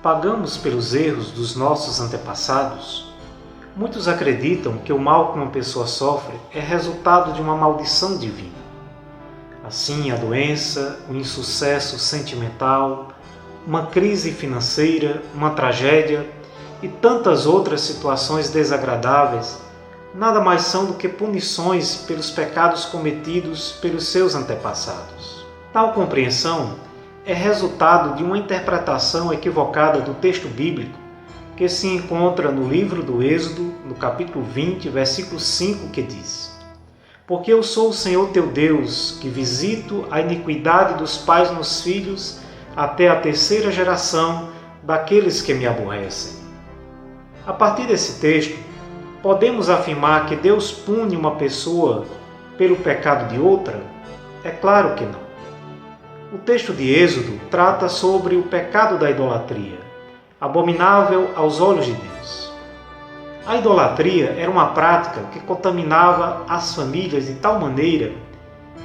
Pagamos pelos erros dos nossos antepassados? Muitos acreditam que o mal que uma pessoa sofre é resultado de uma maldição divina. Assim, a doença, o insucesso sentimental, uma crise financeira, uma tragédia e tantas outras situações desagradáveis nada mais são do que punições pelos pecados cometidos pelos seus antepassados. Tal compreensão é resultado de uma interpretação equivocada do texto bíblico que se encontra no livro do Êxodo, no capítulo 20, versículo 5, que diz: Porque eu sou o Senhor teu Deus, que visito a iniquidade dos pais nos filhos até a terceira geração daqueles que me aborrecem. A partir desse texto, podemos afirmar que Deus pune uma pessoa pelo pecado de outra? É claro que não. O texto de Êxodo trata sobre o pecado da idolatria, abominável aos olhos de Deus. A idolatria era uma prática que contaminava as famílias de tal maneira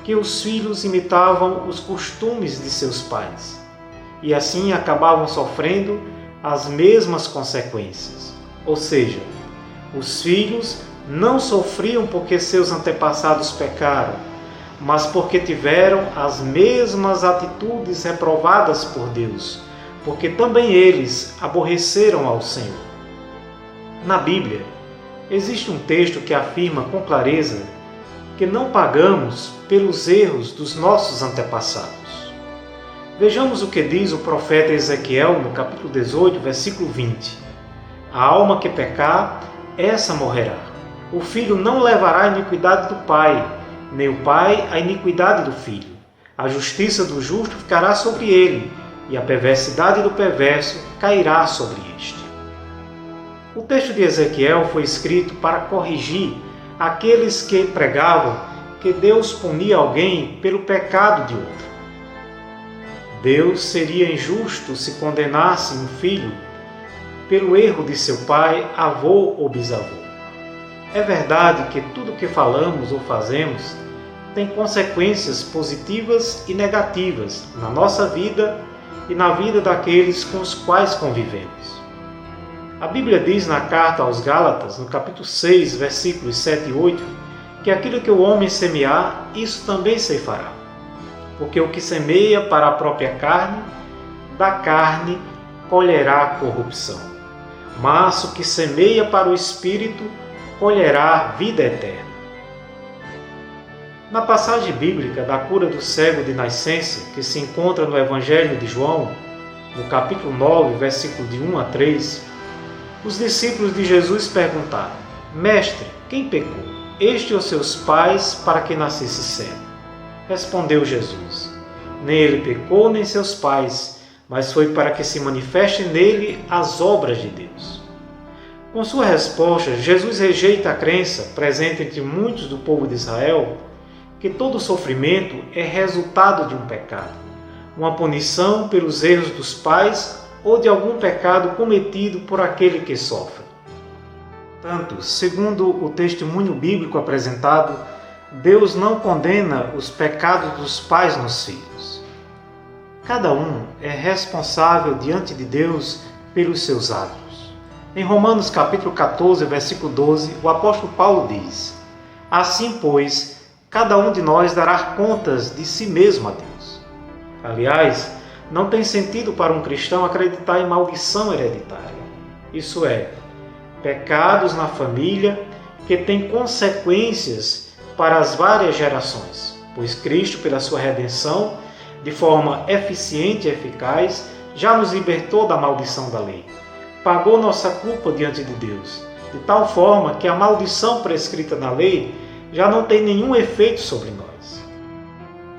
que os filhos imitavam os costumes de seus pais e assim acabavam sofrendo as mesmas consequências. Ou seja, os filhos não sofriam porque seus antepassados pecaram, mas porque tiveram as mesmas atitudes reprovadas por Deus, porque também eles aborreceram ao Senhor. Na Bíblia, existe um texto que afirma com clareza que não pagamos pelos erros dos nossos antepassados. Vejamos o que diz o profeta Ezequiel no capítulo 18, versículo 20. A alma que pecar, essa morrerá. O filho não levará a iniquidade do pai, nem o pai a iniquidade do filho. A justiça do justo ficará sobre ele, e a perversidade do perverso cairá sobre este. O texto de Ezequiel foi escrito para corrigir aqueles que pregavam que Deus punia alguém pelo pecado de outro. Deus seria injusto se condenasse um filho pelo erro de seu pai, avô ou bisavô. É verdade que tudo o que falamos ou fazemos tem consequências positivas e negativas na nossa vida e na vida daqueles com os quais convivemos. A Bíblia diz na carta aos Gálatas, no capítulo 6, versículos 7 e 8, que aquilo que o homem semear, isso também ceifará. Porque o que semeia para a própria carne, da carne colherá corrupção. Mas o que semeia para o Espírito, colherá vida eterna. Na passagem bíblica da cura do cego de nascença, que se encontra no Evangelho de João, no capítulo 9, versículo de 1 a 3, os discípulos de Jesus perguntaram: Mestre, quem pecou, este ou seus pais, para que nascesse cego? Respondeu Jesus: Nem ele pecou, nem seus pais, mas foi para que se manifestem nele as obras de Deus. Com sua resposta, Jesus rejeita a crença presente entre muitos do povo de Israel que todo sofrimento é resultado de um pecado, uma punição pelos erros dos pais ou de algum pecado cometido por aquele que sofre. Portanto, segundo o testemunho bíblico apresentado, Deus não condena os pecados dos pais nos filhos. Cada um é responsável diante de Deus pelos seus atos. Em Romanos capítulo 14, versículo 12, o apóstolo Paulo diz: Assim, pois, cada um de nós dará contas de si mesmo a Deus. Aliás, não tem sentido para um cristão acreditar em maldição hereditária. Isso é, pecados na família que têm consequências para as várias gerações, pois Cristo, pela sua redenção, de forma eficiente e eficaz, já nos libertou da maldição da lei. Pagou nossa culpa diante de Deus, de tal forma que a maldição prescrita na lei já não tem nenhum efeito sobre nós.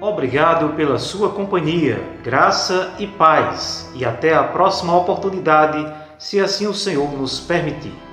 Obrigado pela sua companhia, graça e paz, e até a próxima oportunidade, se assim o Senhor nos permitir.